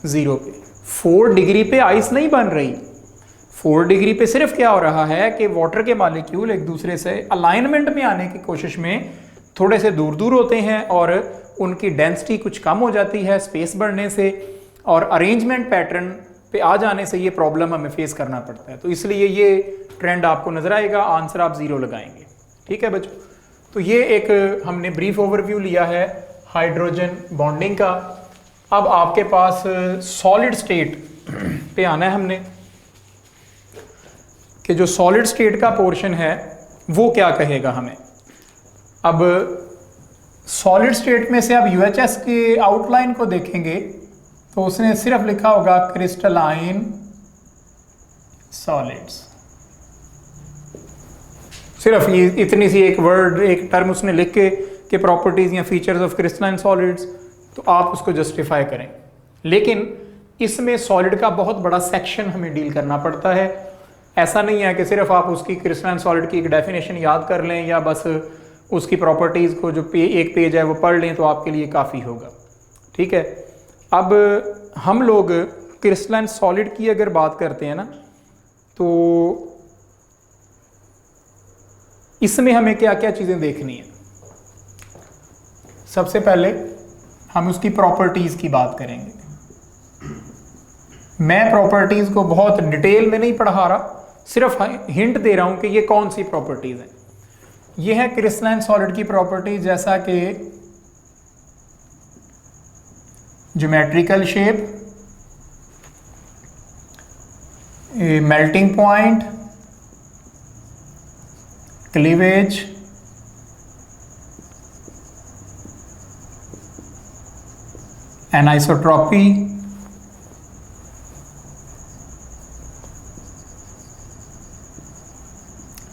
0 पे। 4 डिग्री पे आइस नहीं बन रही। 4 डिग्री पे सिर्फ क्या हो रहा है कि वाटर के मॉलिक्यूल एक दूसरे से अलाइनमेंट में आने की कोशिश में थोड़े से दूर दूर होते हैं और उनकी डेंसिटी कुछ कम हो जाती है स्पेस बढ़ने से, और अरेंजमेंट पैटर्न पे आ जाने से ये प्रॉब्लम हमें फेस करना पड़ता है। तो इसलिए ये ट्रेंड आपको नजर आएगा, आंसर आप 0 लगाएंगे, ठीक है बच्चों। तो ये एक हमने ब्रीफ ओवरव्यू लिया है हाइड्रोजन बॉन्डिंग का। अब आपके पास सॉलिड स्टेट पे आना है हमने। कि जो सॉलिड स्टेट का पोर्शन है वो क्या कहेगा हमें। अब सॉलिड स्टेट में से आप यूएचएस के आउटलाइन को देखेंगे तो उसने सिर्फ लिखा होगा क्रिस्टलाइन सॉलिड्स, सिर्फ ये इतनी सी एक वर्ड, एक टर्म उसने लिख के प्रॉपर्टीज या फीचर्स ऑफ क्रिस्टलाइन सॉलिड्स, तो आप उसको जस्टिफाई करें। लेकिन इसमें सॉलिड का बहुत बड़ा सेक्शन हमें डील करना पड़ता है। ऐसा नहीं है कि सिर्फ आप उसकी क्रिस्टलाइन सॉलिड की एक डेफिनेशन याद कर लें या बस उसकी प्रॉपर्टीज़ को जो एक पेज है वो पढ़ लें तो आपके लिए काफ़ी होगा। ठीक है, अब हम लोग क्रिस्टलाइन सॉलिड की अगर बात करते हैं ना, तो इसमें हमें क्या क्या चीज़ें देखनी है। सबसे पहले हम उसकी प्रॉपर्टीज़ की बात करेंगे। मैं प्रॉपर्टीज़ को बहुत डिटेल में नहीं पढ़ा रहा, सिर्फ हिंट दे रहा हूं कि ये कौन सी प्रॉपर्टीज़ हैं। ये है क्रिस्टलाइन सॉलिड की प्रॉपर्टीज, जैसा कि geometrical shape, melting point, cleavage, anisotropy,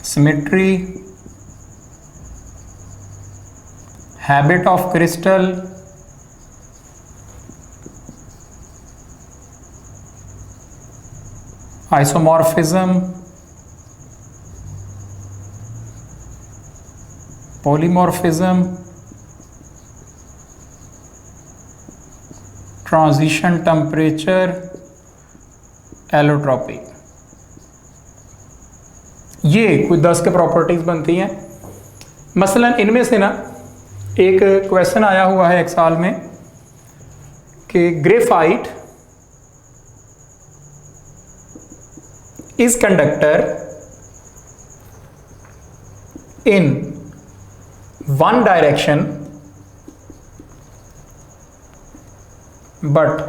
symmetry, habit of crystal, isomorphism, polymorphism, transition temperature, allotropy. ये कुछ 10 के प्रॉपर्टीज बनती हैं। मसलन इनमें से ना एक क्वेश्चन आया हुआ है एक साल में कि graphite is conductor in one direction but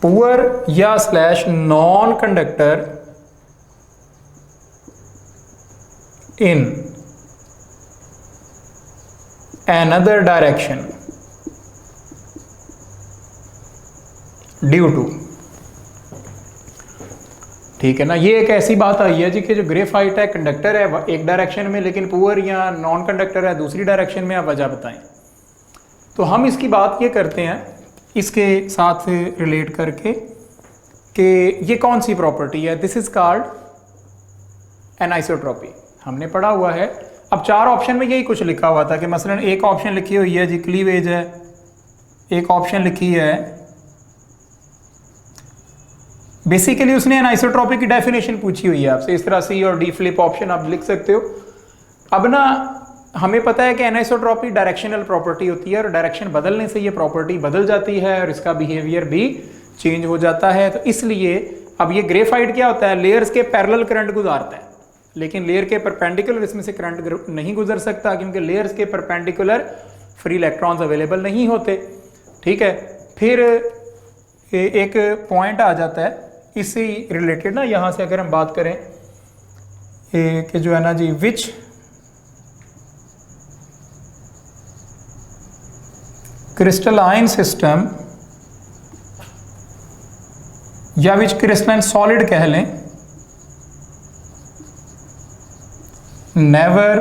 poor या slash non conductor in another direction due to। ठीक है ना, ये एक ऐसी बात आई है जी कि जो ग्रेफाइट है कंडक्टर है एक डायरेक्शन में, लेकिन पुअर या नॉन कंडक्टर है दूसरी डायरेक्शन में। आप वजह बताएं। तो हम इसकी बात ये करते हैं इसके साथ रिलेट करके कि ये कौन सी प्रॉपर्टी है। This is called anisotropy. हमने पढ़ा हुआ है। अब 4 ऑप्शन में यही कुछ लिखा हुआ था कि मसलन एक ऑप्शन लिखी हुई है जी क्लीवेज है, एक ऑप्शन लिखी है, बेसिकली उसने एनाइसोट्रॉपी की डेफिनेशन पूछी हुई है आपसे। इस तरह सी और डी फ्लिप ऑप्शन आप लिख सकते हो। अब ना हमें पता है कि एनाइसोट्रॉपी डायरेक्शनल प्रॉपर्टी होती है और डायरेक्शन बदलने से ये प्रॉपर्टी बदल जाती है और इसका बिहेवियर भी चेंज हो जाता है। तो इसलिए अब ये ग्रेफाइट क्या होता है, लेयर्स के पैरेलल करंट गुजारता है, लेकिन लेयर के परपेंडिकुलर इसमें से करंट नहीं गुजर सकता क्योंकि लेयर्स के परपेंडिकुलर फ्री इलेक्ट्रॉन्स अवेलेबल नहीं होते। ठीक है, फिर एक पॉइंट आ जाता है इससे रिलेटेड ना, यहाँ से अगर हम बात करें कि जो है ना जी विच क्रिस्टलाइन सिस्टम या विच क्रिस्टलाइन सॉलिड कह लें नेवर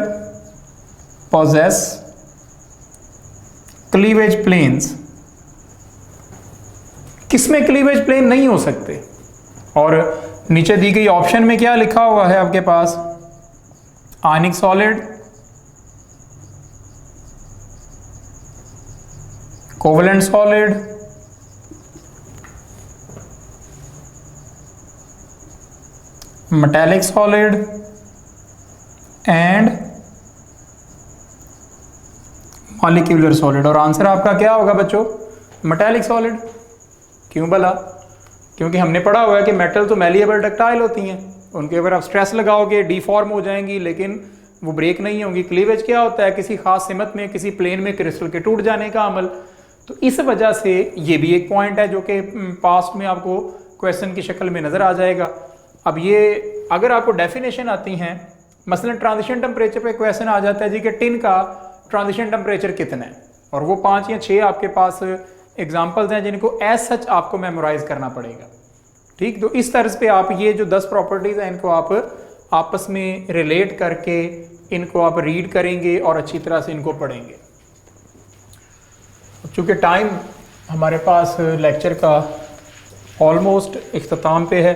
possess क्लीवेज प्लेन्स। किसमें क्लीवेज प्लेन नहीं हो सकते? और नीचे दी गई ऑप्शन में क्या लिखा हुआ है आपके पास, ionic solid, covalent solid, metallic solid and molecular solid. और आंसर आपका क्या होगा बच्चों, मेटालिक सॉलिड। क्यों भला? क्योंकि हमने पढ़ा हुआ है कि मेटल तो मैलिएबल डक्टाइल होती हैं, उनके ऊपर आप स्ट्रेस लगाओगे डीफॉर्म हो जाएंगी लेकिन वो ब्रेक नहीं होंगी। क्लीवेज क्या होता है, किसी खास सिमत में किसी प्लेन में क्रिस्टल के टूट जाने का अमल। तो इस वजह से ये भी एक पॉइंट है जो कि पास्ट में आपको क्वेश्चन की शक्ल में नजर आ जाएगा। अब ये अगर आपको डेफिनेशन आती हैं, मसलन ट्रांजिशन टेम्परेचर पे क्वेश्चन आ जाता है जी कि टिन का ट्रांजिशन टेम्परेचर कितना है, और वो 5 या 6 आपके पास एग्जांपल्स हैं जिनको एज सच आपको मेमोराइज करना पड़ेगा। ठीक, तो इस तर्ज पे आप ये जो 10 प्रॉपर्टीज़ हैं इनको आप आपस में रिलेट करके इनको आप रीड करेंगे और अच्छी तरह से इनको पढ़ेंगे। चूँकि टाइम हमारे पास लेक्चर का ऑलमोस्ट इख्तिताम पे है,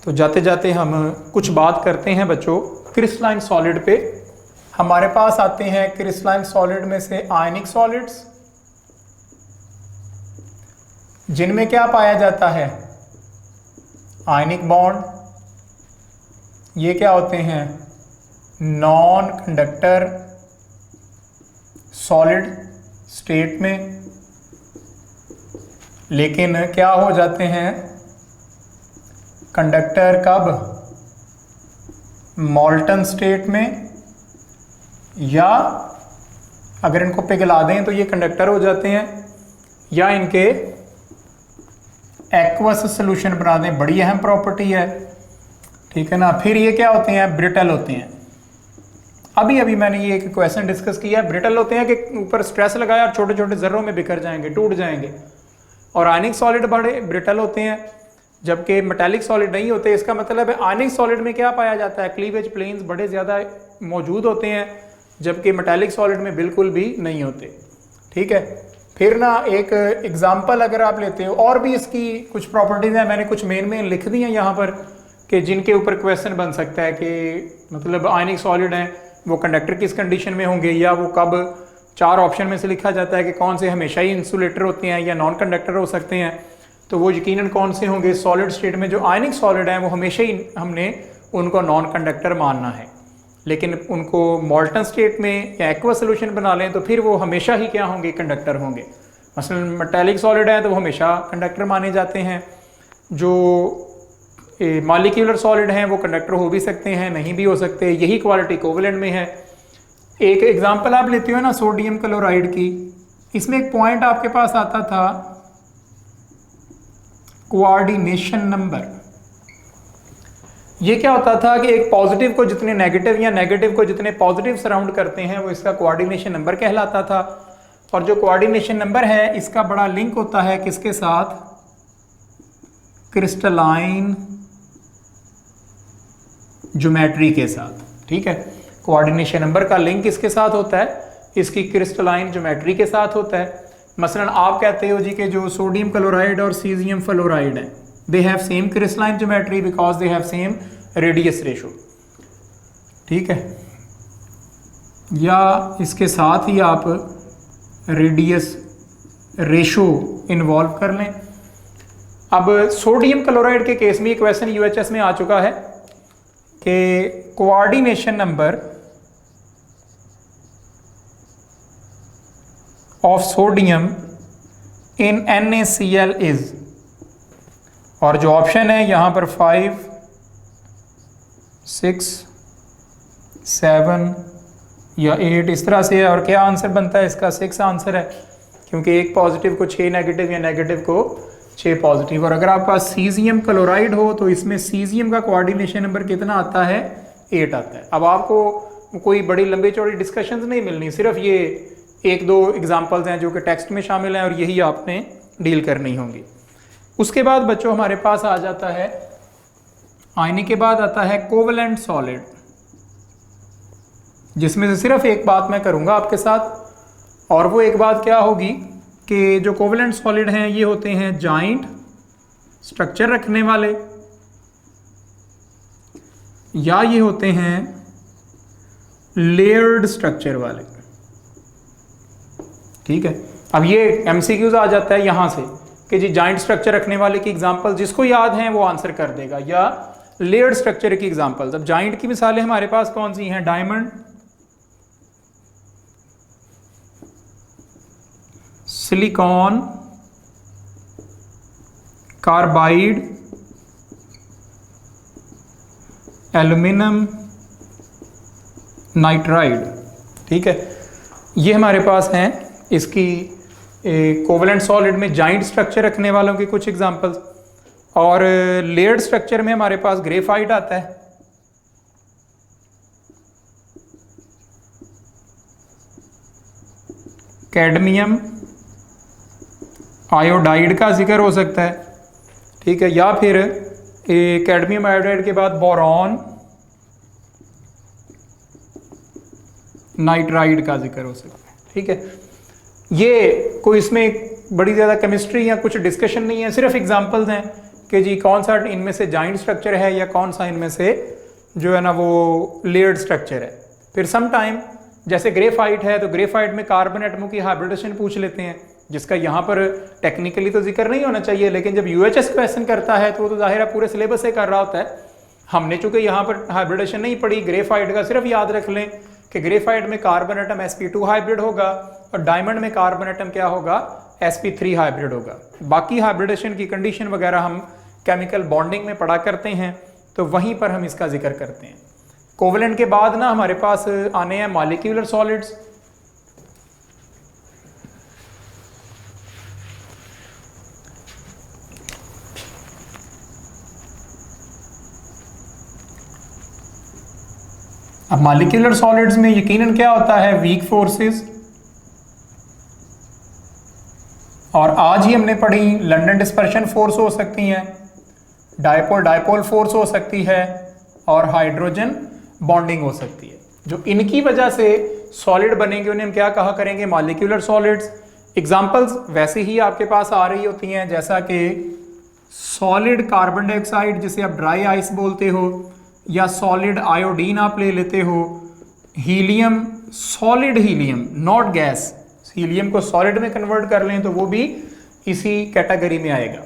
तो जाते जाते हम कुछ बात करते हैं बच्चों क्रिस्टलाइन सॉलिड पे। हमारे पास आते हैं क्रिस्टलाइन सॉलिड में से आयनिक सॉलिड्स, जिनमें क्या पाया जाता है, आयनिक बॉन्ड। ये क्या होते हैं, नॉन कंडक्टर सॉलिड स्टेट में, लेकिन क्या हो जाते हैं कंडक्टर कब, मॉल्टन स्टेट में, या अगर इनको पिघला दें तो ये कंडक्टर हो जाते हैं, या इनके एक्वस सॉल्यूशन बना दें, बड़ी अहम प्रॉपर्टी है। ठीक है ना। फिर ये क्या होते हैं, ब्रिटल होते हैं। अभी अभी मैंने ये एक क्वेश्चन डिस्कस किया, ब्रिटल होते हैं कि ऊपर स्ट्रेस लगाया और छोटे छोटे जर्रों में बिखर जाएंगे, टूट जाएंगे। और आयनिक सॉलिड बड़े ब्रिटल होते हैं, जबकि मेटालिक सॉलिड नहीं होते। इसका मतलब है आयनिक सॉलिड में क्या पाया जाता है, क्लीवेज प्लेन्स बड़े ज़्यादा मौजूद होते हैं, जबकि मेटालिक सॉलिड में बिल्कुल भी नहीं होते। ठीक है। फिर ना एक एग्जांपल अगर आप लेते हो, और भी इसकी कुछ प्रॉपर्टीज़ हैं, मैंने कुछ मेन लिख दी हैं यहाँ पर कि जिनके ऊपर क्वेश्चन बन सकता है कि मतलब आयनिक सॉलिड हैं वो कंडक्टर किस कंडीशन में होंगे, या वो कब, 4 ऑप्शन में से लिखा जाता है कि कौन से हमेशा ही इंसुलेटर होते हैं या नॉन कंडक्टर हो सकते हैं। तो वो यकीनन कौन से होंगे, सॉलिड स्टेट में जो आयनिक सॉलिड हैं वो हमेशा ही हमने उनको नॉन कंडक्टर मानना है, लेकिन उनको मॉल्टन स्टेट में या एक्वा सोल्यूशन बना लें तो फिर वो हमेशा ही क्या होंगे, कंडक्टर होंगे। मसलन मेटालिक सॉलिड है तो वो हमेशा कंडक्टर माने जाते हैं। जो मॉलिक्यूलर सॉलिड हैं वो कंडक्टर हो भी सकते हैं, नहीं भी हो सकते। यही क्वालिटी कोवेलेंट में है। एक एग्जांपल आप लेते हो ना सोडियम क्लोराइड की, इसमें एक पॉइंट आपके पास आता था कोऑर्डिनेशन नंबर। ये क्या होता था कि एक पॉजिटिव को जितने नेगेटिव या नेगेटिव को जितने पॉजिटिव सराउंड करते हैं वो इसका कोऑर्डिनेशन नंबर कहलाता था। और जो कोऑर्डिनेशन नंबर है इसका बड़ा लिंक होता है किसके साथ, क्रिस्टलाइन ज्योमेट्री के साथ। ठीक है। कोऑर्डिनेशन नंबर का लिंक किसके साथ होता है, इसकी क्रिस्टलाइन ज्योमेट्री के साथ होता है। मसलन आप कहते हो जी कि जो सोडियम क्लोराइड और सीजियम फ्लोराइड है, they have same crystalline geometry because they have same radius ratio। ठीक है। या इसके साथ ही आप रेडियस रेशो इन्वॉल्व कर लें। अब सोडियम क्लोराइड के केस में ये क्वेश्चन यूएचएस में आ चुका है कि coordination number of sodium in NaCl is, और जो ऑप्शन है यहाँ पर 5, 6, 7 या 8 इस तरह से है। और क्या आंसर बनता है इसका, 6 आंसर है, क्योंकि एक पॉजिटिव को 6 नेगेटिव या नेगेटिव को 6 पॉजिटिव। और अगर आपके पास सीजियम क्लोराइड हो तो इसमें सीजियम का कोऑर्डिनेशन नंबर कितना आता है, 8 आता है। अब आपको कोई बड़ी लंबी चौड़ी डिस्कशंस नहीं मिलनी, सिर्फ ये 1-2 एग्जांपल्स हैं जो कि टेक्स्ट में शामिल हैं और यही आपने डील करनी होंगी। उसके बाद बच्चों हमारे पास आ जाता है, आयनिक के बाद आता है कोवेलेंट सॉलिड, जिसमें से सिर्फ एक बात मैं करूंगा आपके साथ, और वो एक बात क्या होगी कि जो कोवेलेंट सॉलिड हैं ये होते हैं जॉइंट स्ट्रक्चर रखने वाले, या ये होते हैं लेयर्ड स्ट्रक्चर वाले। ठीक है। अब ये एमसीक्यूज आ जाता है यहां से कि जी जॉइंट स्ट्रक्चर रखने वाले की एग्जांपल जिसको याद है वो आंसर कर देगा, या लेयर्ड स्ट्रक्चर की एग्जांपल्स। अब जॉइंट की मिसालें हमारे पास कौन सी हैं, diamond, silicon, carbide, aluminium, nitride. ठीक है। ये हमारे पास हैं इसकी कोवेलेंट सॉलिड में जॉइंट स्ट्रक्चर रखने वालों की कुछ एग्जांपल्स। और लेयर्ड स्ट्रक्चर में हमारे पास ग्रेफाइट आता है, कैडमियम आयोडाइड का जिक्र हो सकता है, ठीक है, या फिर कैडमियम आयोडाइड के बाद बोरॉन नाइट्राइड का जिक्र हो सकता है, ठीक है। ये कोई इसमें बड़ी ज़्यादा केमिस्ट्री या कुछ डिस्कशन नहीं है, सिर्फ एग्जांपल्स हैं कि जी कौन सा इनमें से जॉइंट स्ट्रक्चर है या कौन सा इनमें से जो है ना वो लेयर्ड स्ट्रक्चर है। फिर सम टाइम जैसे ग्रेफाइट है तो ग्रेफाइट में कार्बन एटमों की हाइब्रिडेशन पूछ लेते हैं, जिसका यहाँ पर टेक्निकली तो जिक्र नहीं होना चाहिए, लेकिन जब यूएचएस क्वेश्चन करता है तो वो तो जाहिर है पूरे सिलेबस से कर रहा होता है। हमने चूंकि यहाँ पर हाइब्रिडेशन नहीं पढ़ी, ग्रेफाइट का सिर्फ याद रख लें कि ग्रेफाइट में कार्बन एटम sp2 हाइब्रिड होगा और डायमंड में कार्बन एटम क्या होगा, sp3 हाइब्रिड होगा। बाकी हाइब्रिडेशन की कंडीशन वगैरह हम केमिकल बॉन्डिंग में पढ़ा करते हैं, तो वहीं पर हम इसका जिक्र करते हैं। कोवेलेंट के बाद ना हमारे पास आने हैं मॉलिक्यूलर सॉलिड्स। अब मॉलिक्यूलर सॉलिड्स में यकीनन क्या होता है, वीक फोर्सेस, और आज ही हमने पढ़ी लंदन डिस्पर्शन फोर्स हो सकती हैं, डायपोल डायपोल फोर्स हो सकती है और हाइड्रोजन बॉन्डिंग हो सकती है। जो इनकी वजह से सॉलिड बनेंगे उन्हें हम क्या कहा करेंगे, मॉलिक्यूलर सॉलिड्स। एग्जांपल्स वैसे ही आपके पास आ रही होती हैं, जैसा कि सॉलिड कार्बन डाइऑक्साइड जिसे आप ड्राई आइस बोलते हो, या सॉलिड आयोडीन आप ले लेते हो, helium, solid helium not gas, helium को सॉलिड में कन्वर्ट कर लें तो वो भी इसी कैटेगरी में आएगा,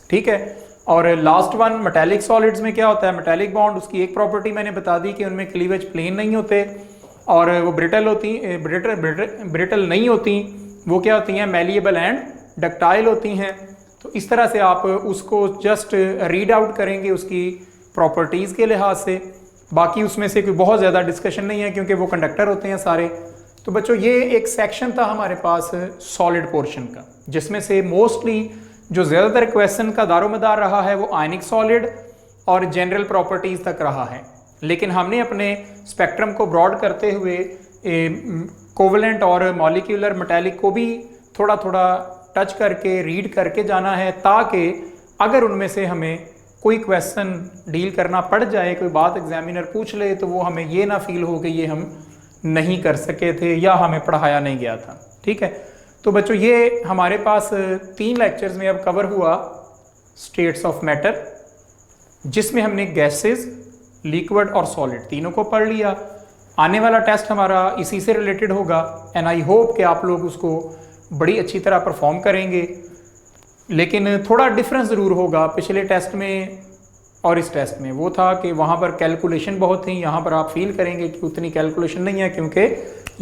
ठीक है। और लास्ट वन मेटालिक सॉलिड्स में क्या होता है, मेटालिक बॉन्ड, उसकी एक प्रॉपर्टी मैंने बता दी कि उनमें क्लीवेज प्लेन नहीं होते और वो ब्रिटल होती, ब्रिटल नहीं होती, वो क्या होती हैं, मैलिएबल एंड डक्टाइल होती हैं। तो इस तरह से आप उसको जस्ट रीड आउट करेंगे उसकी प्रॉपर्टीज़ के लिहाज से, बाकी उसमें से कोई बहुत ज़्यादा डिस्कशन नहीं है क्योंकि वो कंडक्टर होते हैं सारे। तो बच्चों ये एक सेक्शन था हमारे पास सॉलिड पोर्शन का, जिसमें से मोस्टली जो ज़्यादातर क्वेश्चन का दारोमदार रहा है वो आयनिक सॉलिड और जनरल प्रॉपर्टीज़ तक रहा है। लेकिन हमने अपने स्पेक्ट्रम को ब्रॉड करते हुए कोवेलेंट और मॉलिक्यूलर मेटालिक को भी थोड़ा थोड़ा टच करके रीड करके जाना है, ताकि अगर उनमें से हमें कोई क्वेश्चन डील करना पड़ जाए, कोई बात एग्जामिनर पूछ ले, तो वो हमें ये ना फील हो कि ये हम नहीं कर सके थे या हमें पढ़ाया नहीं गया था, ठीक है। तो बच्चों ये हमारे पास 3 लेक्चर्स में अब कवर हुआ स्टेट्स ऑफ मैटर, जिसमें हमने गैसेस, लिक्विड और सॉलिड तीनों को पढ़ लिया। आने वाला टेस्ट हमारा इसी से रिलेटेड होगा एंड आई होप कि आप लोग उसको बड़ी अच्छी तरह परफॉर्म करेंगे। लेकिन थोड़ा डिफरेंस ज़रूर होगा पिछले टेस्ट में और इस टेस्ट में, वो था कि वहाँ पर कैलकुलेशन बहुत थी, यहाँ पर आप फील करेंगे कि उतनी कैलकुलेशन नहीं है, क्योंकि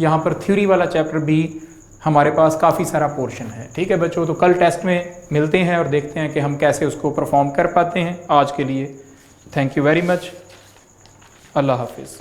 यहाँ पर थ्योरी वाला चैप्टर भी हमारे पास काफ़ी सारा पोर्शन है, ठीक है बच्चों। तो कल टेस्ट में मिलते हैं और देखते हैं कि हम कैसे उसको परफॉर्म कर पाते हैं। आज के लिए थैंक यू वेरी मच, अल्लाह हाफिज़।